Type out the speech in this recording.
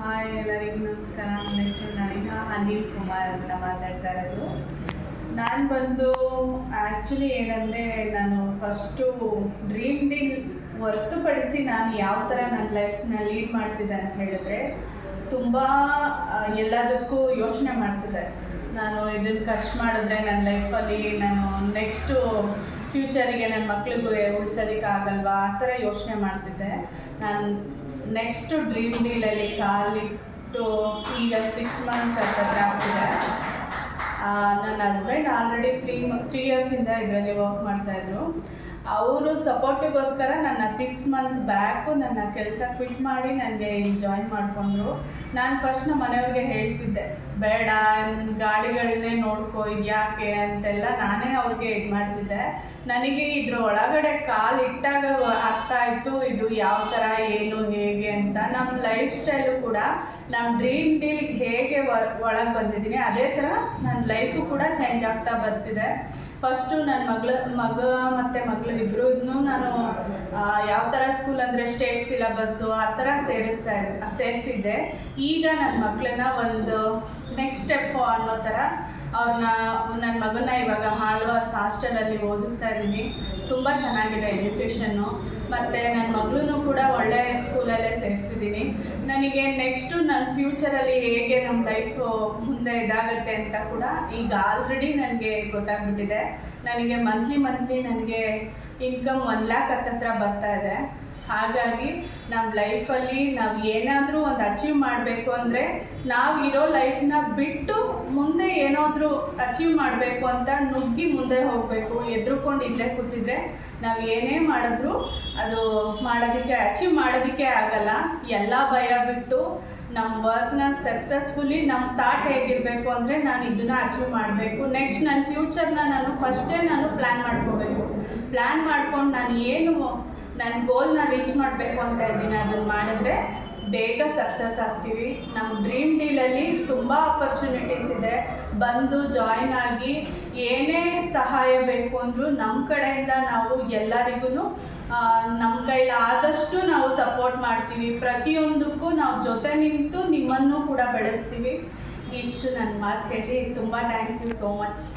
Hi ಎಲ್ಲರಿಗೂ ನಮಸ್ಕಾರ. ನನ್ನ ಹೆಸರು ನನಗೆ ಅನಿಲ್ ಕುಮಾರ್ ಅಂತ ಮಾತಾಡ್ತಾ ಇರೋದು. ನಾನು ಬಂದು ಆ್ಯಕ್ಚುಲಿ ಏನಂದರೆ, ನಾನು ಫಸ್ಟು ಡ್ರೀಮ್ ಡೀಲ್ ಹೊರತುಪಡಿಸಿ ನಾನು ಯಾವ ಥರ ನನ್ನ ಲೈಫ್ನ ಲೀಡ್ ಮಾಡ್ತಿದ್ದೆ ಅಂತ ಹೇಳಿದ್ರೆ, ತುಂಬ ಎಲ್ಲದಕ್ಕೂ ಯೋಚನೆ ಮಾಡ್ತಿದ್ದೆ. ನಾನು ಇದನ್ನು ಖರ್ಚು ಮಾಡಿದ್ರೆ ನನ್ನ ಲೈಫಲ್ಲಿ ನಾನು ನೆಕ್ಸ್ಟು ಫ್ಯೂಚರಿಗೆ ನನ್ನ ಮಕ್ಳಿಗೂ ಉಳಿಸೋದಕ್ಕಾಗಲ್ವಾ ಆ ಥರ ಯೋಚನೆ ಮಾಡ್ತಿದ್ದೆ. ನಾನು ನೆಕ್ಸ್ಟು ಡ್ರೀಮ್ ಡೀಲಲ್ಲಿ ಕಾಲಿಟ್ಟು ಈಗ 6 ಮಂತ್ಸ್ ಹತ್ತಿರ ಆಗ್ತಿದೆ. ನನ್ನ ಹಸ್ಬೆಂಡ್ ಆಲ್ರೆಡಿ 3 ಇಯರ್ಸಿಂದ ಇದರಲ್ಲಿ ವರ್ಕ್ ಮಾಡ್ತಾಯಿದ್ರು. ಅವರು ಸಪೋರ್ಟಿಗೋಸ್ಕರ ನನ್ನ 6 ಮಂತ್ಸ್ ಬ್ಯಾಕು ನನ್ನ ಕೆಲಸ ಕ್ವಿಟ್ ಮಾಡಿ ನನಗೆ ಇಲ್ಲಿ ಜಾಯಿನ್ ಮಾಡಿಕೊಂಡ್ರು. ನಾನು ಫಸ್ಟ್ ನಮ್ಮ ಮನೆಯವ್ರಿಗೆ ಹೇಳ್ತಿದ್ದೆ, ಬೇಡ ಗಾಡಿಗಳನ್ನೇ ನೋಡ್ಕೋ, ಇದು ಯಾಕೆ ಅಂತೆಲ್ಲ ನಾನೇ ಅವ್ರಿಗೆ ಇದು ಮಾಡ್ತಿದ್ದೆ. ನನಗೆ ಇದ್ರ ಒಳಗಡೆ ಕಾಲು ಇಟ್ಟಾಗ ಅರ್ಥ ಆಯಿತು ಇದು ಯಾವ ಥರ ಏನು ಹೇಗೆ ಅಂತ. ನಮ್ಮ ಲೈಫ್ ಸ್ಟೈಲು ಕೂಡ ನಮ್ಮ ಡ್ರೀಮ್ ಡೀಲ್ಗೆ ಹೇಗೆ ಒಳಗೆ ಬಂದಿದ್ದೀನಿ ಅದೇ ಥರ ನನ್ನ ಲೈಫು ಕೂಡ ಚೇಂಜ್ ಆಗ್ತಾ ಬರ್ತಿದೆ. ಫಸ್ಟು ನನ್ನ ಮಗ ಮತ್ತು ಮಗಳಿಬ್ರು ನಾನು ಯಾವ ಥರ ಸ್ಕೂಲ್ ಅಂದರೆ ಸ್ಟೇಟ್ ಸಿಲಬಸ್ಸು ಆ ಥರ ಸೇರಿಸಿದ್ದೆ. ಈಗ ನನ್ನ ಮಕ್ಕಳನ್ನ ಒಂದು ನೆಕ್ಸ್ಟ್ ಸ್ಟೆಪ್ಪು ಅನ್ನೋ ಥರ ನನ್ನ ಮಗನ ಇವಾಗ ಆಳ್ವಾಸ್ ಹಾಸ್ಟೆಲಲ್ಲಿ ಓದಿಸ್ತಾ ಇದ್ದೀನಿ. ತುಂಬ ಚೆನ್ನಾಗಿದೆ ಎಜುಕೇಷನ್ನು. ಮತ್ತು ನನ್ನ ಮಗಳೂ ಕೂಡ ಒಳ್ಳೆಯ ಸ್ಕೂಲಲ್ಲೇ ಸೇರಿಸಿದ್ದೀನಿ. ನನಗೆ ನೆಕ್ಸ್ಟು ನನ್ನ ಫ್ಯೂಚರಲ್ಲಿ ಹೇಗೆ ನಮ್ಮ ಲೈಫು ಮುಂದೆ ಇದಾಗುತ್ತೆ ಅಂತ ಕೂಡ ಈಗ ಆಲ್ರೆಡಿ ನನಗೆ ಗೊತ್ತಾಗ್ಬಿಟ್ಟಿದೆ. ನನಗೆ ಮಂತ್ಲಿ ನನಗೆ ಇನ್ಕಮ್ 1 lakh ಹತ್ತಿರ ಬರ್ತಾ ಇದೆ. ಹಾಗಾಗಿ ನಮ್ಮ ಲೈಫಲ್ಲಿ ನಾವು ಏನಾದರೂ ಒಂದು ಅಚೀವ್ ಮಾಡಬೇಕು ಅಂದರೆ ನಾವು ಇರೋ ಲೈಫ್ನ ಬಿಟ್ಟು ಮುಂದೆ ಏನಾದರೂ ಅಚೀವ್ ಮಾಡಬೇಕು ಅಂತ ನುಗ್ಗಿ ಮುಂದೆ ಹೋಗಬೇಕು. ಎದ್ರುಕೊಂಡು ಇಲ್ಲೇ ಕೂತಿದ್ರೆ ನಾವು ಏನೇ ಮಾಡಿದ್ರೂ ಅದು ಅಚೀವ್ ಮಾಡೋದಕ್ಕೆ ಆಗಲ್ಲ. ಎಲ್ಲ ಭಯ ಬಿಟ್ಟು ನಮ್ಮ ವರ್ಕ್ನ ಸಕ್ಸಸ್ಫುಲಿ ನಮ್ಮ ಥಾಟ್ ಹೇಗಿರಬೇಕು ಅಂದರೆ ನಾನು ಇದನ್ನು ಅಚೀವ್ ಮಾಡಬೇಕು. ನೆಕ್ಸ್ಟ್ ನನ್ನ ಫ್ಯೂಚರ್ನ ಫಸ್ಟೇ ಪ್ಲ್ಯಾನ್ ಮಾಡ್ಕೋಬೇಕು. ಪ್ಲ್ಯಾನ್ ಮಾಡ್ಕೊಂಡು ನಾನು ಏನು ನನ್ನ ಗೋಲ್ನ ರೀಚ್ ಮಾಡಬೇಕು ಅಂತ ಇದ್ದೀನಿ, ಅದನ್ನು ಮಾಡಿದ್ರೆ ಬೇಗ ಸಕ್ಸಸ್ ಆಗ್ತೀವಿ. ನಮ್ಮ ಡ್ರೀಮ್ ಡೀಲಲ್ಲಿ ತುಂಬ ಆಪರ್ಚುನಿಟೀಸ್ ಇದೆ. ಬಂದು ಜಾಯಿನ್ ಆಗಿ ಏನೇ ಸಹಾಯ ಬೇಕು ಅಂದರೂ ನಮ್ಮ ಕಡೆಯಿಂದ ನಾವು ಎಲ್ಲರಿಗೂ ನಮ್ಮ ಕೈಲಾದಷ್ಟು ನಾವು ಸಪೋರ್ಟ್ ಮಾಡ್ತೀವಿ. ಪ್ರತಿಯೊಂದಕ್ಕೂ ನಾವು ಜೊತೆ ನಿಂತು ನಿಮ್ಮನ್ನು ಕೂಡ ಬೆಳೆಸ್ತೀವಿ. ಇಷ್ಟು ನನ್ನ ಮಾತು ಹೇಳಿ ತುಂಬ ಥ್ಯಾಂಕ್ ಯು ಸೋ ಮಚ್.